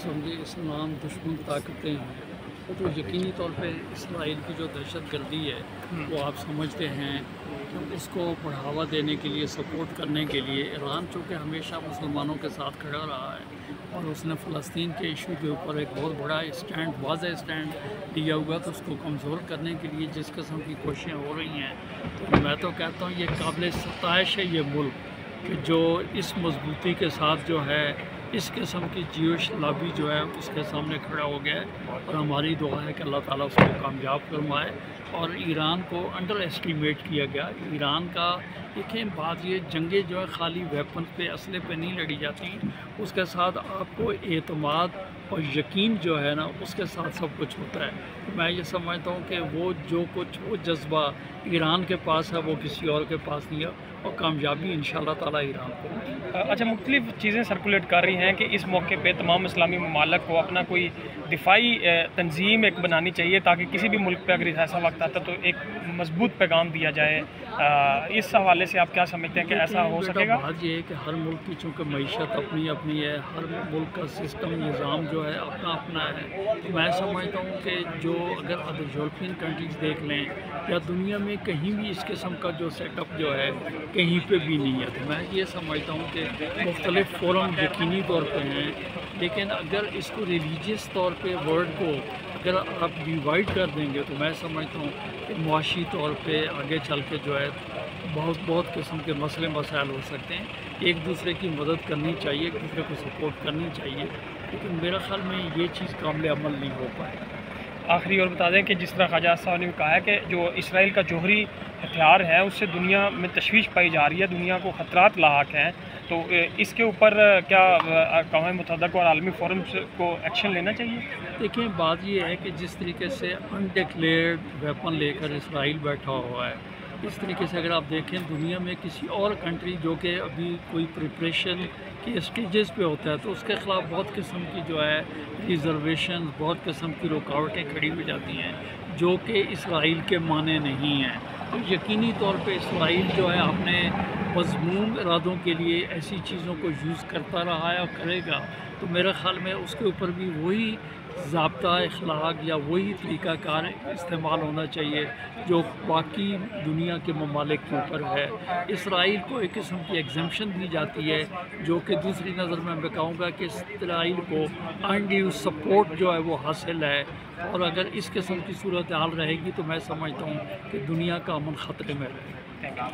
سمجھے اسلام دشمن طاقتیں ہیں تو یقینی طور پہ اسرائیل کی جو دہشت گردی ہے وہ آپ سمجھتے ہیں کہ اس کو بڑھاوا دینے کے لیے سپورٹ کرنے کے لیے ایران چونکہ ہمیشہ مسلمانوں کے ساتھ کھڑا رہا ہے اور اس نے فلسطین کے ایشو کے اوپر ایک بہت بڑا اسٹینڈ واضح اسٹینڈ لیا ہوا تو اس کو کمزور کرنے کے لیے جس قسم کی کوششیں ہو رہی ہیں تو میں تو کہتا ہوں یہ قابل ستائش ہے یہ ملک کہ جو اس مضبوطی کے ساتھ جو ہے اس قسم کی جیوش لابی جو ہے اس کے سامنے کھڑا ہو گیا ہے اور ہماری دعا ہے کہ اللہ تعالیٰ اس کو کامیاب فرمائے اور ایران کو انڈر ایسٹیمیٹ کیا گیا ایران کا دیکھیں بات یہ جنگیں جو ہے خالی ویپن پہ اسلحے پہ نہیں لڑی جاتی اس کے ساتھ آپ کو اعتماد اور یقین جو ہے نا اس کے ساتھ سب کچھ ہوتا ہے میں یہ سمجھتا ہوں کہ وہ جو کچھ وہ جذبہ ایران کے پاس ہے وہ کسی اور کے پاس نہیں ہے اور کامیابی انشاءاللہ تعالیٰ ایران کو اچھا مختلف چیزیں سرکولیٹ کر رہی ہیں کہ اس موقع پہ تمام اسلامی ممالک کو اپنا کوئی دفاعی تنظیم ایک بنانی چاہیے تاکہ کسی بھی ملک پہ اگر ایسا وقت آتا تو ایک مضبوط پیغام دیا جائے اس حوالے سے آپ کیا سمجھتے ہیں کہ ایسا ہو سکے گا؟ بات یہ ہے کہ ہر ملک کی چونکہ معیشت اپنی اپنی ہے ہر ملک کا سسٹم نظام جو ہے اپنا اپنا ہے تو میں سمجھتا ہوں کہ جو اگر ادر یورپین کنٹریز دیکھ لیں یا دنیا میں کہیں بھی اس قسم کا جو سیٹ اپ جو ہے کہیں پہ بھی نہیں ہے تو میں یہ سمجھتا ہوں کہ مختلف فورم یقینی طور پہ ہیں لیکن اگر اس کو ریلیجیس طور پہ ورڈ کو اگر آپ ڈیوائڈ کر دیں گے تو میں سمجھتا ہوں کہ معاشی طور پہ آگے چل کے جو ہے بہت قسم کے مسئلے مسائل ہو سکتے ہیں ایک دوسرے کی مدد کرنی چاہیے ایک دوسرے کو سپورٹ کرنی چاہیے لیکن میرا خیال میں یہ چیز قابل عمل نہیں ہو پائے آخری اور بتا دیں کہ جس طرح خواجہ صاحب نے کہا ہے کہ جو اسرائیل کا جوہری ہتھیار ہے اس سے دنیا میں تشویش پائی جا رہی ہے دنیا کو خطرات لاحق ہیں تو اس کے اوپر کیا اقوام متحدہ کو اور عالمی فورم کو ایکشن لینا چاہیے؟ دیکھیں بات یہ ہے کہ جس طریقے سے انڈکلیئرڈ ویپن لے کر اسرائیل بیٹھا ہوا ہے اس طریقے سے اگر آپ دیکھیں دنیا میں کسی اور کنٹری جو کہ ابھی کوئی پریپریشن کے اسٹیجز پہ ہوتا ہے تو اس کے خلاف بہت قسم کی جو ہے ریزرویشن بہت قسم کی رکاوٹیں کھڑی ہو جاتی ہیں جو کہ اسرائیل کے معنی نہیں ہیں تو یقینی طور پہ اسرائیل جو ہے اپنے مذموم ارادوں کے لیے ایسی چیزوں کو یوز کرتا رہا ہے اور کرے گا تو میرے خیال میں اس کے اوپر بھی وہی ضابطہ اخلاق یا وہی طریقہ کار استعمال ہونا چاہیے جو باقی دنیا کے ممالک کے اوپر ہے اسرائیل کو ایک قسم کی ایگزمپشن دی جاتی ہے جو کہ دوسری نظر میں کہوں گا کہ اسرائیل کو انڈیو سپورٹ جو ہے وہ حاصل ہے اور اگر اس قسم کی صورتحال رہے گی تو میں سمجھتا ہوں کہ دنیا کا امن خطرے میں رہے گا